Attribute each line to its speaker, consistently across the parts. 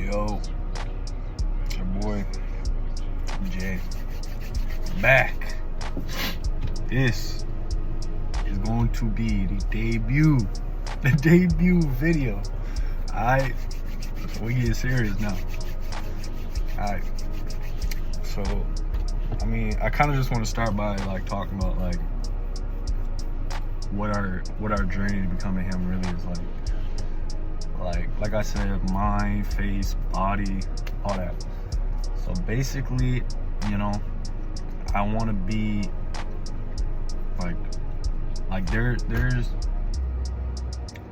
Speaker 1: Yo, it's your boy Jay back. This is going to be the debut video. Alright, we get serious now. Alright, so I kind of just want to start by talking about what our journey to becoming him really is like. Like I said, mind, face, body, all that. So basically, I want to be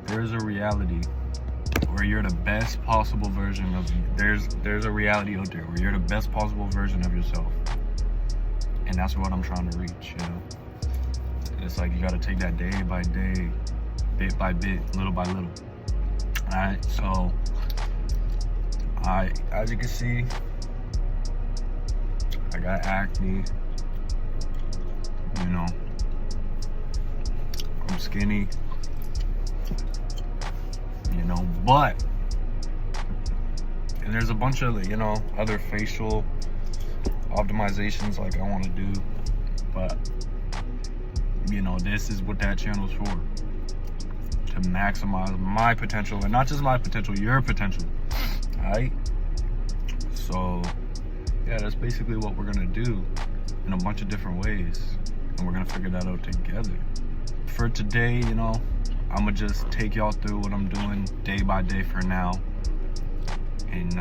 Speaker 1: there's a reality where you're the best possible version of you. There's a reality out there where you're the best possible version of yourself, and that's what I'm trying to reach. It's like you got to take that day by day, bit by bit, little by little. Alright, so as you can see, I got acne. I'm skinny. But and there's a bunch of other facial optimizations I want to do, but this is what that channel's for. To maximize my potential, and not just my potential, your potential. Alright? So yeah, that's basically what we're gonna do in a bunch of different ways, and we're gonna figure that out together. For today, I'm gonna just take y'all through what I'm doing day by day for now. And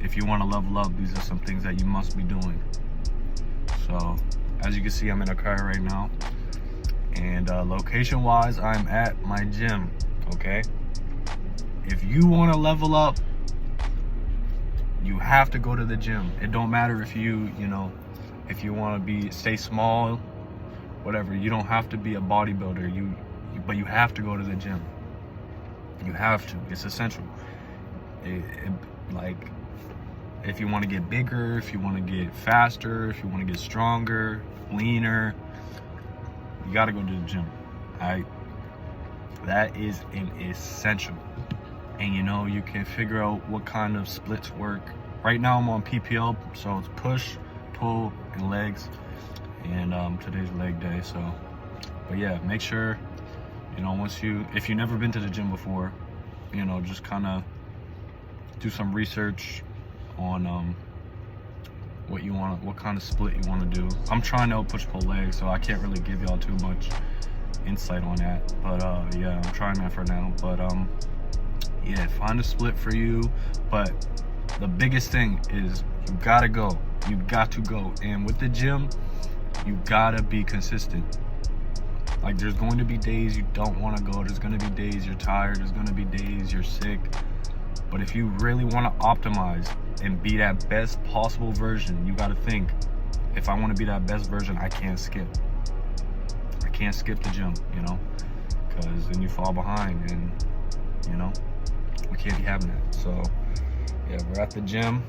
Speaker 1: if you want to level up, these are some things that you must be doing. So as you can see, I'm in a car right now. And location wise, I'm at my gym. Okay, if you want to level up, you have to go to the gym. It don't matter if if you want to stay small, whatever. You don't have to be a bodybuilder, but you have to go to the gym. You have to. It's essential. If you want to get bigger, if you want to get faster, if you want to get stronger, leaner, you got to go to the gym. Alright, that is an essential. And you can figure out what kind of splits work. Right now I'm on PPL, so it's push, pull, and legs. And today's leg day. So, but yeah, make sure if you've never been to the gym before, just kind of do some research on what kind of split you want to do. I'm trying to push pull legs, so I can't really give y'all too much insight on that, but yeah, I'm trying that for now. But yeah, find a split for you. But the biggest thing is you got to go. And with the gym, you gotta be consistent. There's going to be days you don't want to go, there's going to be days you're tired, there's going to be days you're sick. But if you really want to optimize and be that best possible version, you got to think, if I want to be that best version, I can't skip the gym, because then you fall behind, and we can't be having that. So yeah, we're at the gym.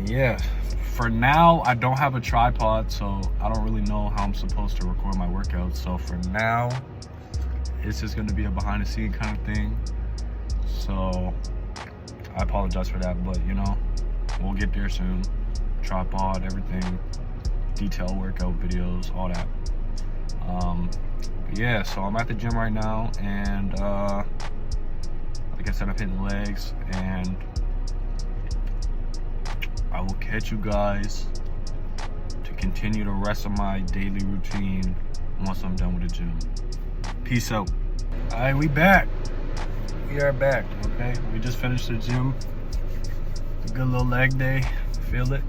Speaker 1: Yeah, for now I don't have a tripod, so I don't really know how I'm supposed to record my workouts. So for now, it's just going to be a behind the scene kind of thing. So I apologize for that, but we'll get there soon. Tripod, everything, detailed workout videos, all that. Yeah, so I'm at the gym right now, and like I said, I'm hitting legs, and I will catch you guys to continue the rest of my daily routine once I'm done with the gym. Peace out. Alright, we back. We are back, okay? We just finished the gym. A good little leg day. Feel it.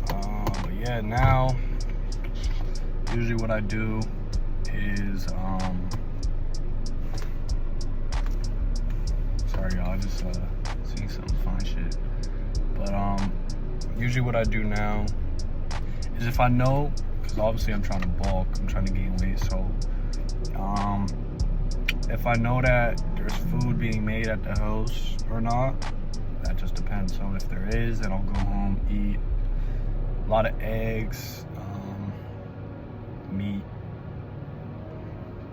Speaker 1: But yeah, now, usually what I do is, sorry y'all, I just seen some fine shit. But usually what I do now is, if I know, because obviously I'm trying to bulk, I'm trying to gain weight, so if I know that there's food being made at the house or not, that just depends. So if there is, then I'll go home, eat a lot of eggs, meat,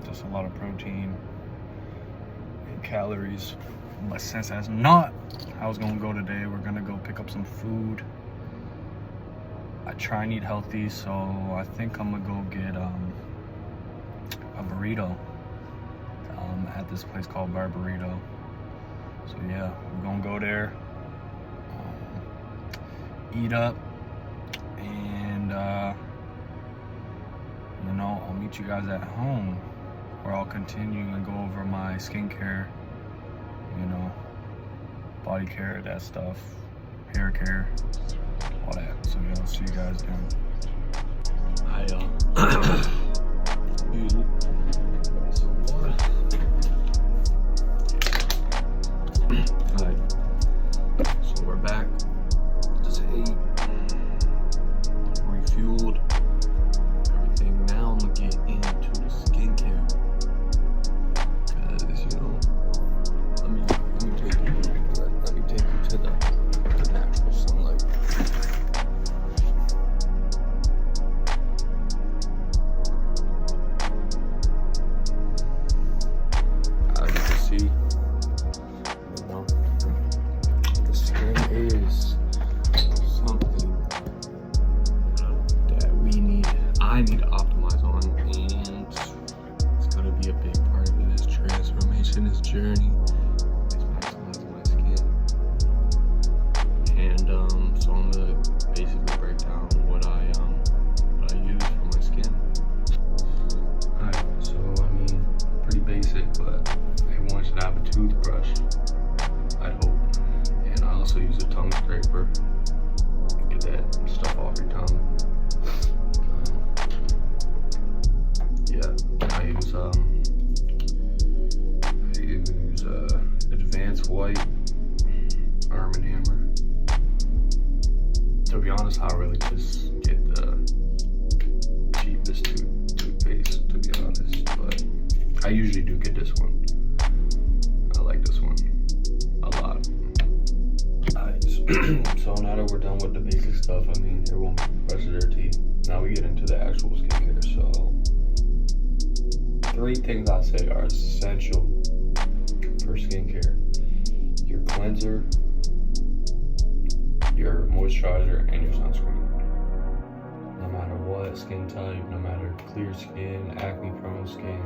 Speaker 1: just a lot of protein, and calories. But since that's not how it's gonna go today, we're gonna go pick up some food. I try and eat healthy, so I think I'm gonna go get a burrito at this place called Bar Burrito. So yeah, we're gonna go there, eat up, and you know, I'll meet you guys at home, where I'll continue and go over my skincare, you know, body care, that stuff, hair care, all that. So yeah, I'll see you guys then. Alright, so we're back. Just ate, refueled everything. Now I'm gonna get into the skincare, cause you know, let me take you to the natural sunlight. As you can see, you know, the skin is something that I need to optimize on, and it's gonna be a big part of this transformation, this journey, is maximizing my skin. And so I'm gonna basically break down what I use for my skin. Alright, so I mean, pretty basic, but everyone should have a toothbrush, I'd hope. And I also use a tongue scraper. Get that stuff off your tongue. Yeah, I use Advanced White Arm & Hammer. To be honest, I really just get the cheapest toothpaste, to be honest, but I usually do get this one. I like this one a lot. Alright, so now that we're done with the basic stuff, I mean, everyone brushes their teeth. Now we get into the actual skincare. So 3 things I say are essential for skincare: your cleanser, your moisturizer, and your sunscreen. No matter what skin type, no matter clear skin, acne prone skin,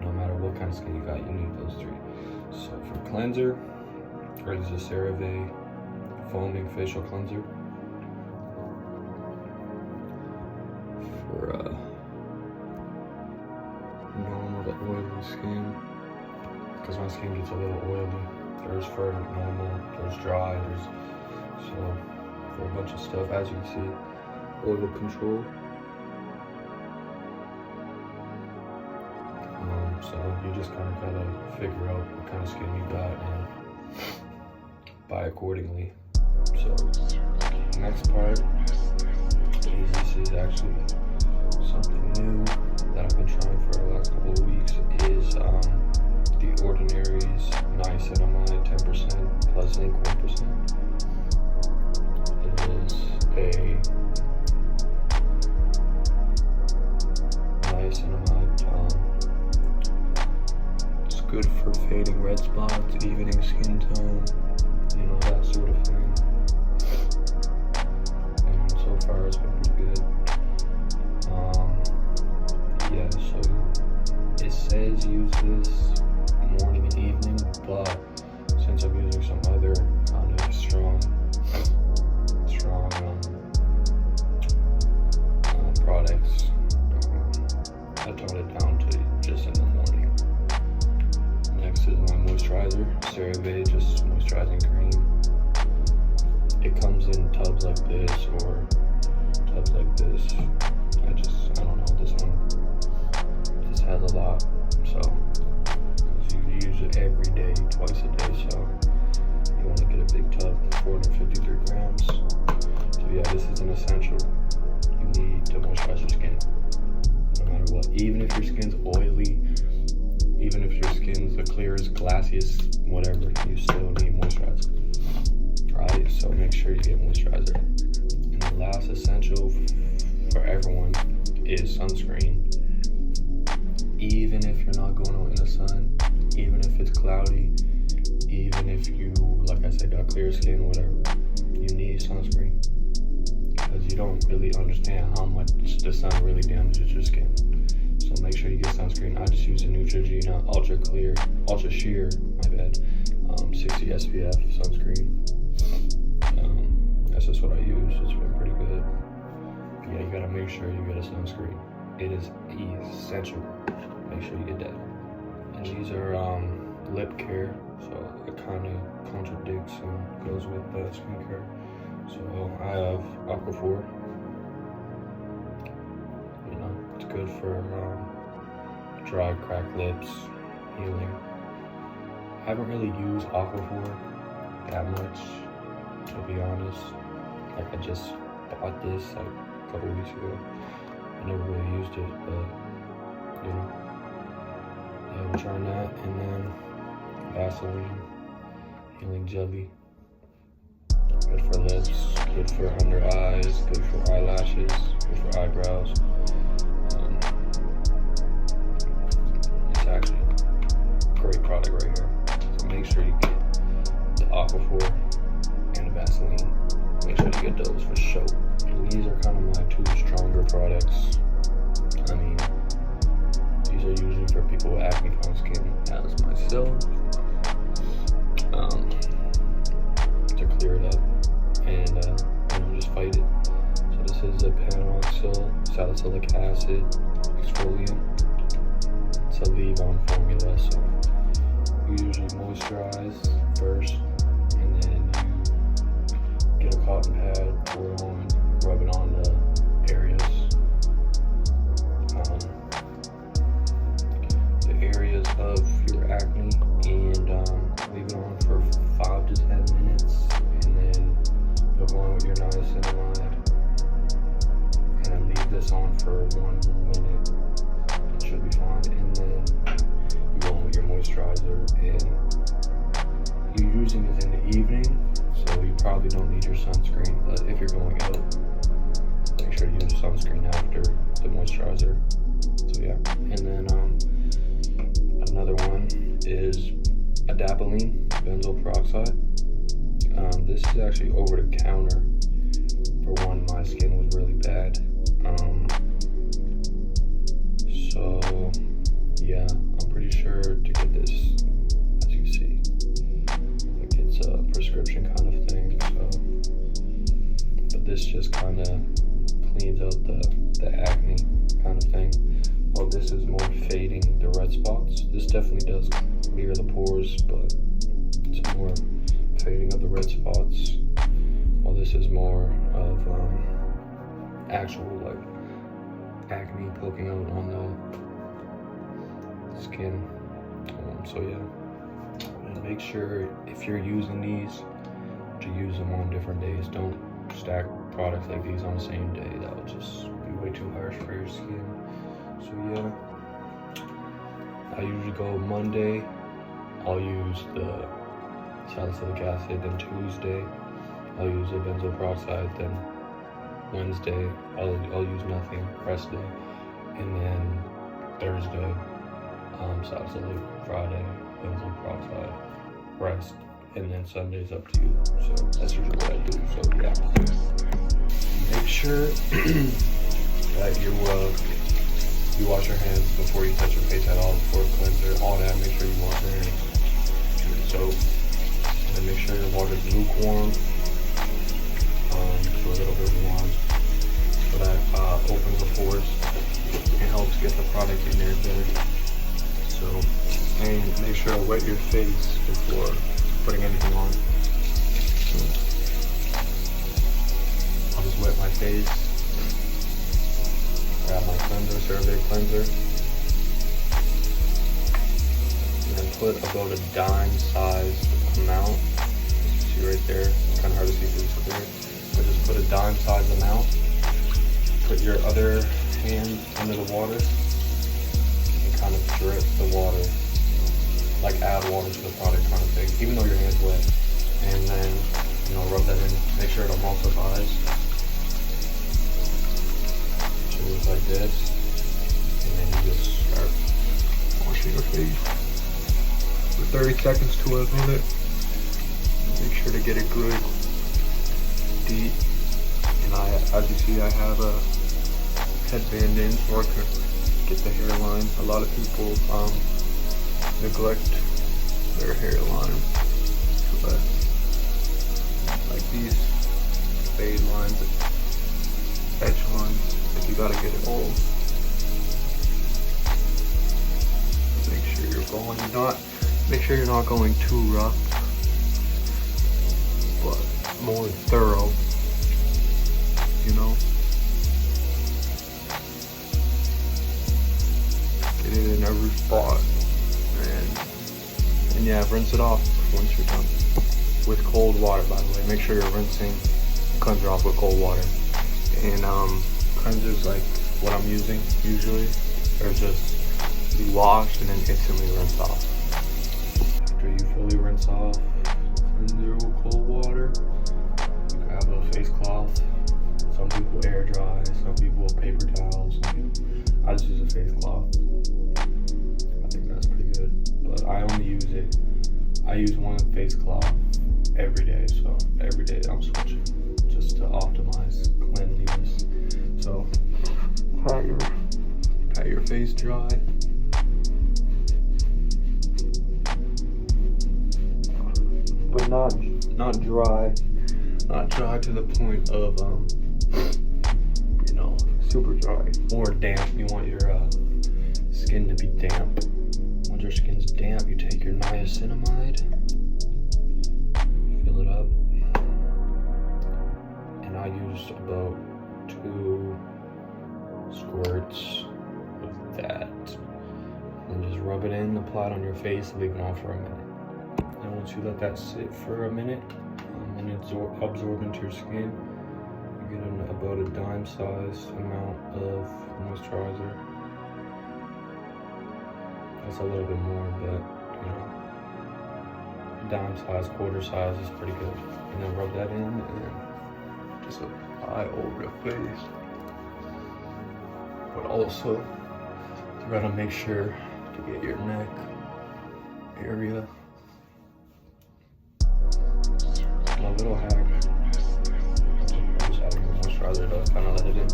Speaker 1: no matter what kind of skin you got, you need those 3. So for cleanser, I use a CeraVe foaming facial cleanser. For normal to oily skin, because my skin gets a little oily. There's for normal, there's dry, there's so for a bunch of stuff. As you can see, oil control. So you just kind of gotta figure out what kind of skin you got and buy accordingly. So next part is, this is actually something new that I've been trying for the last couple of weeks, is The Ordinary's niacinamide 10% plus zinc 1%. It is a niacinamide. It's good for fading red spots, evening skin tone, you know, that sort of thing. And so far it's been pretty good. Yeah, so it says use this morning and evening, but since I'm using some other kind of strong products, I toned it down to just in the morning. Next is my moisturizer, CeraVe just moisturizing cream. It comes in tubs like this or tubs like this. I don't know, this one just has a lot, so you use it every day, twice a day, so you want to get a big tub, 453 grams. So yeah, this is an essential. You need to moisturize your skin, no matter what. Even if your skin's oily, even if your skin's the clearest, glassiest, whatever, you still need moisturizer. Right? So make sure you get moisturizer. And the last essential for everyone is sunscreen. Even if you're not going out in the sun,
Speaker 2: even if it's cloudy, even if you, like I said, got clear skin, whatever, you need sunscreen, because you don't really understand how much the sun really damages your skin. So make sure you get sunscreen. I just use a Neutrogena Ultra Sheer, 60 SPF sunscreen. That's just what I use. It's been pretty good. But yeah, you gotta make sure you get a sunscreen. It is essential. Make sure you get that. And these are lip care, so it kind of contradicts and goes with the skincare. So I have Aquaphor. You know, it's good for dry, cracked lips, healing. I haven't really used Aquaphor that much, to be honest. Like, I just bought this like a couple weeks ago. I never really used it, but you know, yeah, I'm trying that. And then Vaseline healing jelly, good for lips, good for under eyes, good for eyelashes, good for eyebrows. It's actually a great product right here. So make sure you get the Aquaphor and the Vaseline. Make sure you get those for sure. And these are kind of my two stronger products. I mean, these are usually for people with acne-prone skin, as myself, to clear it up and just fight it. So this is a Panoxyl salicylic acid exfoliant. It's a leave-on formula, so you usually moisturize first, and then you get a cotton pad, pour it on, rub it on the areas. The areas of your acne, and leave it on for 5 to 10 minutes, and then you'll go on with your niacinamide, and then leave this on for 1 minute. It should be fine, and then you go on with your moisturizer, and you're using this in the evening, so you probably don't need your sunscreen, but if you're going out, make sure to use sunscreen after the moisturizer. So yeah, and then another one is adapalene benzoyl peroxide. This is actually over the counter for when my skin was really bad. So yeah, I'm pretty sure to get this, as you see, like it's a prescription kind of thing. So, but this just kind of cleans out the acne kind of thing. Well, this is more fading the red spots. This definitely does clear the pores, but it's more fading of the red spots. While this is more of actual like acne poking out on the skin. So yeah, and make sure if you're using these to use them on different days. Don't stack products like these on the same day. That would just be way too harsh for your skin. So yeah, I usually go Monday, I'll use the salicylic acid, then Tuesday I'll use the benzoyl peroxide, then Wednesday I'll use nothing, rest day, and then Thursday salicylic, Friday benzoyl peroxide, rest, and then Sunday's up to you. So that's usually what I do. So yeah, make sure that you wash your hands before you touch your face at all, before cleanser, all that. Make sure you wash your hands with soap, and then make sure your water is lukewarm to a little bit warm, so that opens the pores and helps get the product in there better. So, and make sure to wet your face before putting anything on. So, I'll just wet my face. Grab my cleanser, CeraVe cleanser, and then put about a dime-sized amount. See right there, it's kind of hard to see through this clear, but just put a dime-sized amount. Put your other hand under the water and kind of drip the water, like add water to the product kind of thing, even though your hand's wet. And then, you know, rub that in, make sure it emulsifies. Like this, and then you just start washing your face. for 30 seconds to a minute. Make sure to get it good, deep. And as you see, I have a headband in so I can get the hairline. A lot of people neglect their hairline, but like these fade lines, edge lines, like you gotta get it all. Make sure you're not going too rough, but more thorough, you know. Get it in every spot, and yeah, rinse it off once you're done with cold water. By the way, make sure you're rinsing cleanser off with cold water. And cleansers like what I'm using usually are just you wash and then instantly rinse off. After you fully rinse off cleanser with cold water, you grab a face cloth. Some people air dry, some people paper towels. I just use a face cloth. I think that's pretty good, but I only use it. I use one face cloth every day, so every day I'm switching just to optimize cleanliness. So pat your face dry. But not dry to the point of you know, super dry or damp. You want your skin to be damp. Once your skin's damp, you take your niacinamide, fill it up, and I used about 2 squirts of that. And just rub it in, apply it on your face, and leave it on for a minute. And once you let that sit for a minute and absorb into your skin, you get about a dime-sized amount of moisturizer. That's a little bit more, but you know, dime-size, quarter-size is pretty good. And then rub that in and just apply over the face. But also, you gotta make sure to get your neck area. My little hack. I'm just adding the moisturizer to kind of let it in.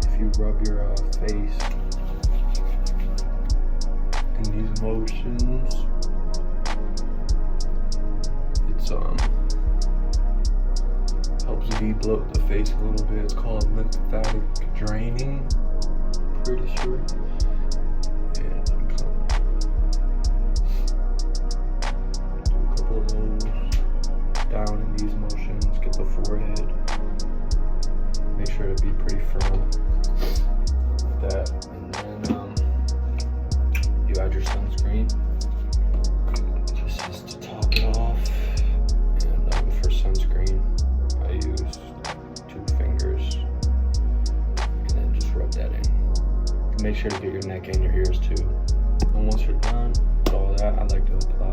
Speaker 2: If you rub your face in these motions, it's helps debloat the face a little bit. It's called lymphatic draining, pretty sure. And do a couple of those down in these motions. Get the forehead. Make sure to be pretty firm with that. And then you add your sunscreen just to top it off. And for sunscreen, I use 2 fingers and then just rub that in. Make sure to get your neck and your ears too. And once you're done with all that, I like to apply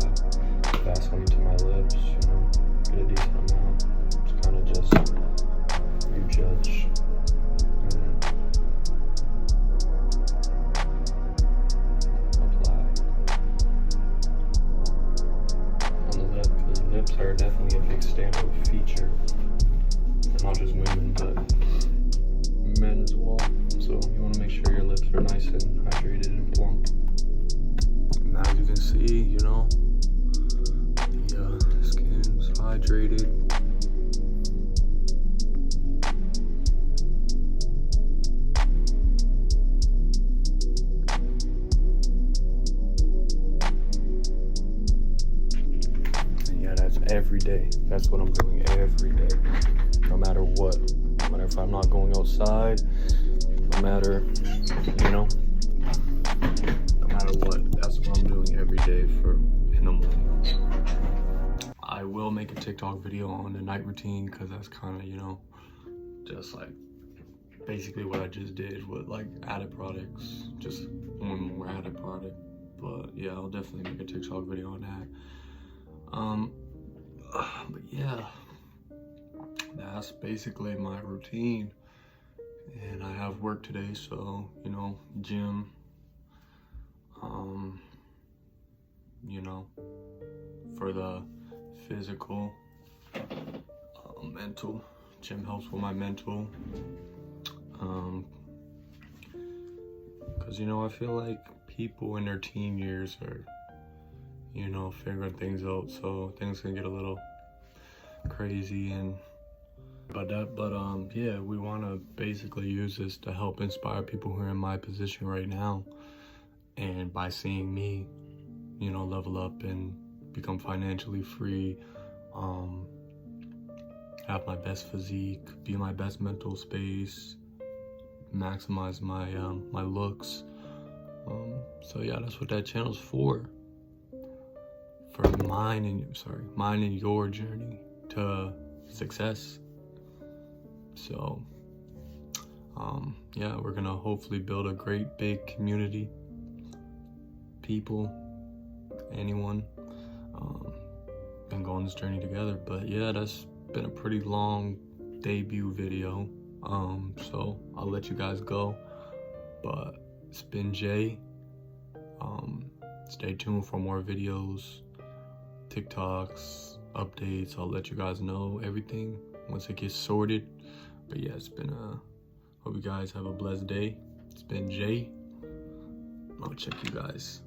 Speaker 2: Vaseline to my lips, you know, get a decent amount. It's kind of just, you judge. And then apply on the lip, because lips are definitely a big standout feature. Not just women, but men as well. So you want to make sure your lips are nice and hydrated and plump. And as you can see, you know, the skin's hydrated. And yeah, that's every day. That's what I'm doing every day. No matter what, no matter if I'm not going outside, no matter, you know, no matter what, that's what I'm doing every day in the morning. I will make a TikTok video on the night routine, because that's kind of, you know, just like basically what I just did with like added products, just one more added product. But yeah, I'll definitely make a TikTok video on that. But yeah, that's basically my routine. And I have work today, so, you know, gym, you know, for the physical, mental. Gym helps with my mental. Because, you know, I feel like people in their teen years are, you know, figuring things out, so things can get a little crazy. And yeah, we want to basically use this to help inspire people who are in my position right now, and by seeing me, you know, level up and become financially free, have my best physique, be my best mental space, maximize my my looks. So yeah, that's what that channel's for mine and your journey to success. So yeah, we're gonna hopefully build a great big community, people, anyone, and go on this journey together. But yeah, that's been a pretty long debut video, so I'll let you guys go. But it's been Jay. Stay tuned for more videos, TikToks, updates. I'll let you guys know everything once it gets sorted. But yeah, it's been hope you guys have a blessed day. It's been Jay. I'll check you guys